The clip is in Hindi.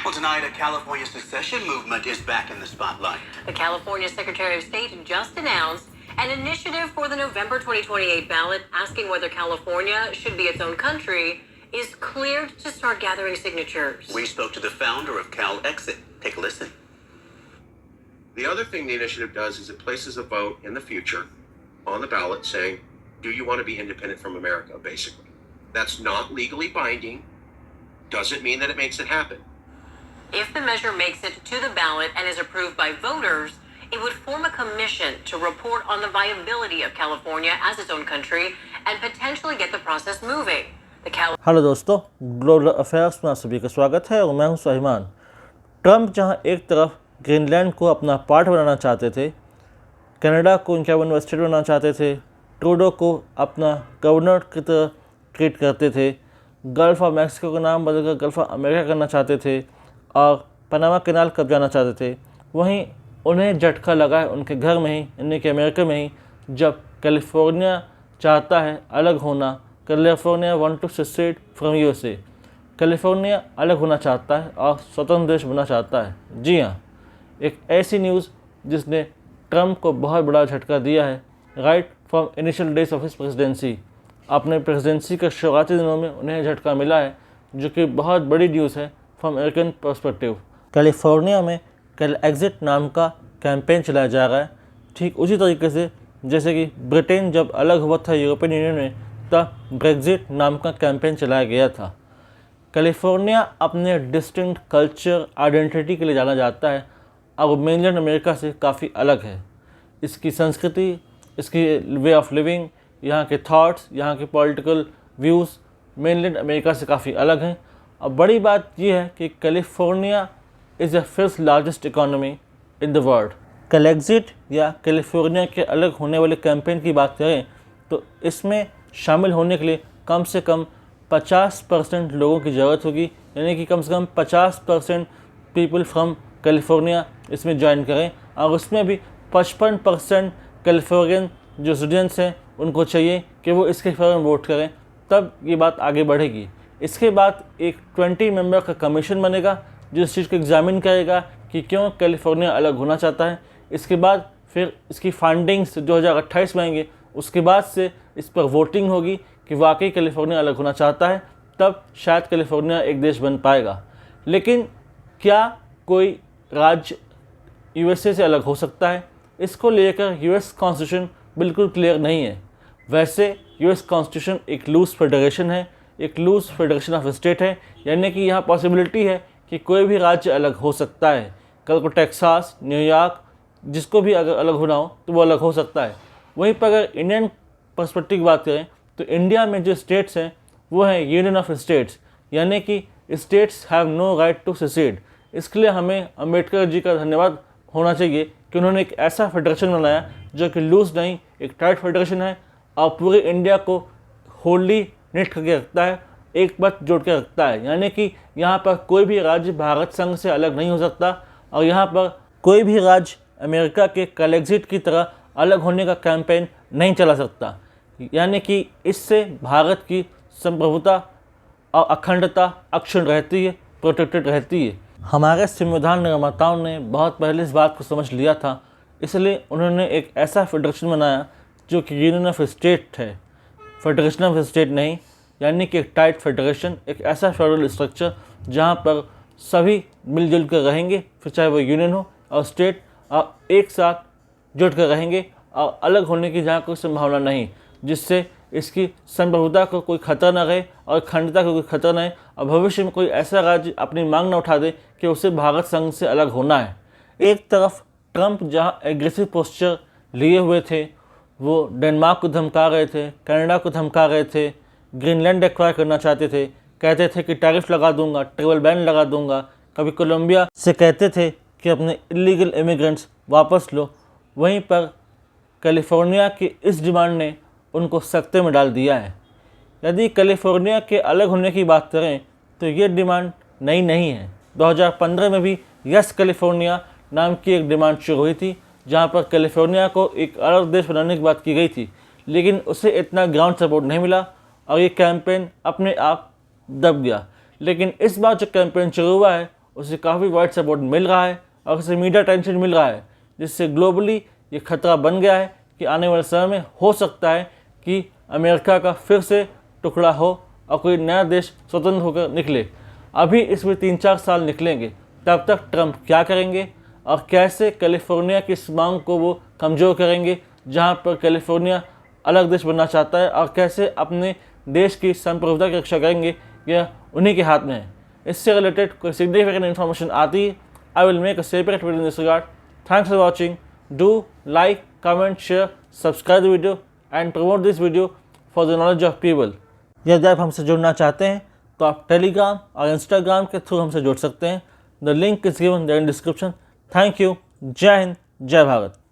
Well, tonight, a California secession movement is back in the spotlight. The California Secretary of State just announced an initiative for the November 2028 ballot asking whether California should be its own country is cleared to start gathering signatures. We spoke to the founder of CalExit. Take a listen. The other thing the initiative does is it places a vote in the future on the ballot saying, do you want to be independent from America, basically. That's not legally binding. Doesn't mean that it makes it happen. If the measure makes it to the ballot and is approved by voters, it would form a commission to report on the viability of California as its own country and potentially get the process moving. Hello दोस्तों, ग्लोबल अफेयर्स में आप सभी का स्वागत है और मैं हूं सुलेमान। ट्रंप जहां एक तरफ ग्रीनलैंड को अपना पार्ट बनाना चाहते थे, कनाडा को उनका वन स्टेट बनाना चाहते थे, ट्रूडो को अपना गवर्नर की तरह ट्रीट करते थे, गल्फ ऑफ मैक्सिको का नाम बदलकर गल्फ ऑफ अमेरिका करना चाहते थे और पनामा कैनाल कब जाना चाहते थे, वहीं उन्हें झटका लगा है उनके घर में ही, यानी कि अमेरिका में ही, जब कैलिफोर्निया चाहता है अलग होना। California want to secede from USA. California अलग होना चाहता है और स्वतंत्र देश बनना चाहता है। जी हाँ, एक ऐसी न्यूज़ जिसने ट्रंप को बहुत बड़ा झटका दिया है right from initial days of his presidency. अपने प्रेसिडेंसी के शुरुआती दिनों में उन्हें झटका मिला है, जो कि बहुत बड़ी न्यूज़ है फ्रॉम अमेरिकन पर्सपेक्टिव। कैलिफोर्निया में CalExit नाम का कैंपेन चलाया जा रहा है, ठीक उसी तरीके से जैसे कि ब्रिटेन जब अलग हुआ था यूरोपियन यूनियन में, तब ब्रेग्जिट नाम का कैंपेन चलाया गया था। कैलिफोर्निया अपने डिस्टिंक्ट कल्चर आइडेंटिटी के लिए जाना जाता है और मेनलैंड अमेरिका से काफ़ी अलग है। इसकी संस्कृति, इसकी वे ऑफ लिविंग, यहाँ के थॉट्स, यहाँ के पॉलिटिकल व्यूज़ मेनलैंड अमेरिका से काफ़ी अलग हैं। और बड़ी बात यह है कि California is the fifth largest economy in the world. CalExit या कैलिफोर्निया के अलग होने वाले कैंपेन की बात करें तो इसमें शामिल होने के लिए कम से कम 50% लोगों की ज़रूरत होगी, यानी कि कम से कम 50% पीपल फ्रॉम कैलिफोर्निया इसमें ज्वाइन करें और उसमें भी 55% कैलिफोर्नियन जो स्टूडेंट्स हैं उनको चाहिए कि वो इसके फेवर में वोट करें, तब ये बात आगे बढ़ेगी। इसके बाद एक 20 मेंबर का कमीशन बनेगा जो इस चीज़ को एग्जामिन करेगा कि क्यों कैलिफोर्निया अलग होना चाहता है। इसके बाद फिर इसकी फंडिंग्स 2028 में आएंगे, उसके बाद से इस पर वोटिंग होगी कि वाकई कैलिफोर्निया अलग होना चाहता है, तब शायद कैलिफोर्निया एक देश बन पाएगा। लेकिन क्या कोई राज्य यूएसए से अलग हो सकता है? इसको लेकर यूएस कॉन्स्टिट्यूशन बिल्कुल क्लियर नहीं है। वैसे यूएस कॉन्स्टिट्यूशन एक लूज फेडरेशन है, एक लूज फेडरेशन ऑफ स्टेट है, यानी कि यहाँ पॉसिबिलिटी है कि कोई भी राज्य अलग हो सकता है। कल को टेक्सास, न्यूयॉर्क, जिसको भी अगर अलग होना हो तो वो अलग हो सकता है। वहीं पर अगर इंडियन पर्सपेक्टिव की बात करें तो इंडिया में जो स्टेट्स हैं वो हैं यूनियन ऑफ स्टेट्स, यानी कि states have no right to secede. इसके लिए हमें अम्बेडकर जी का धन्यवाद होना चाहिए कि उन्होंने एक ऐसा फेडरेशन बनाया जो कि लूज नहीं, एक टाइट फेडरेशन है और पूरे इंडिया को होल्डी नेट करके रखता है, एक बात जोड़ के रखता है। यानी कि यहाँ पर कोई भी राज्य भारत संघ से अलग नहीं हो सकता और यहाँ पर कोई भी राज्य अमेरिका के CalExit की तरह अलग होने का कैंपेन नहीं चला सकता। यानी कि इससे भारत की संप्रभुता और अखंडता अक्षुण्ण रहती है, प्रोटेक्टेड रहती है। हमारे संविधान निर्माताओं ने बहुत पहले इस बात को समझ लिया था, इसलिए उन्होंने एक ऐसा फेडरेशन बनाया जो कि यूनियन ऑफ स्टेट है, फेडरेशन ऑफ स्टेट नहीं, यानी कि एक टाइट फेडरेशन, एक ऐसा फेडरल स्ट्रक्चर जहाँ पर सभी मिलजुल कर रहेंगे, फिर चाहे वो यूनियन हो और स्टेट, और एक साथ जुट कर रहेंगे और अलग होने की जहाँ कोई संभावना नहीं, जिससे इसकी संप्रभुता को कोई खतरा न रहे और अखंडता को कोई खतरा न रहे और भविष्य में कोई ऐसा राज्य अपनी मांग न उठा दे कि उसे भारत संघ से अलग होना है। एक तरफ ट्रंप जहाँ एग्रेसिव पोस्चर लिए हुए थे, वो डेनमार्क को धमका रहे थे, कनाडा को धमका रहे थे, ग्रीनलैंड एक्वायर करना चाहते थे, कहते थे कि टैरिफ लगा दूंगा, ट्रेवल बैन लगा दूंगा, कभी कोलंबिया से कहते थे कि अपने इलीगल इमिग्रेंट्स वापस लो। वहीं पर कैलिफोर्निया की इस डिमांड ने उनको सख्ते में डाल दिया है। यदि कैलिफोर्निया के अलग होने की बात करें तो ये डिमांड नई नहीं है। 2015 में भी यस कैलिफोर्निया नाम की एक डिमांड शुरू हुई थी, जहाँ पर कैलिफोर्निया को एक अलग देश बनाने की बात की गई थी, लेकिन उसे इतना ग्राउंड सपोर्ट नहीं मिला और ये कैंपेन अपने आप दब गया। लेकिन इस बार जो कैंपेन शुरू हुआ है उसे काफ़ी वाइड सपोर्ट मिल रहा है और उसे मीडिया अटेंशन मिल रहा है, जिससे ग्लोबली ये खतरा बन गया है कि आने वाले समय में हो सकता है कि अमेरिका का फिर से टुकड़ा हो और कोई नया देश स्वतंत्र होकर निकले। अभी इसमें 3-4 साल निकलेंगे, तब तक ट्रंप क्या करेंगे और कैसे कैलिफोर्निया की इस मांग को वो कमज़ोर करेंगे, जहां पर कैलिफोर्निया अलग देश बनना चाहता है, और कैसे अपने देश की संप्रभुता की रक्षा करेंगे, यह उन्हीं के हाथ में है। इससे रिलेटेड कोई सिग्निफिकेंट इन्फॉर्मेशन आती है, I will make a separate video in this regard. Thanks for watching. Do like, comment, share, subscribe the video and promote this video for the knowledge of people. यदि आप हमसे जुड़ना चाहते हैं तो आप टेलीग्राम और इंस्टाग्राम के थ्रू हमसे जुड़ सकते हैं। The link is given there in description. Thank you. जय हिंद, जय भारत।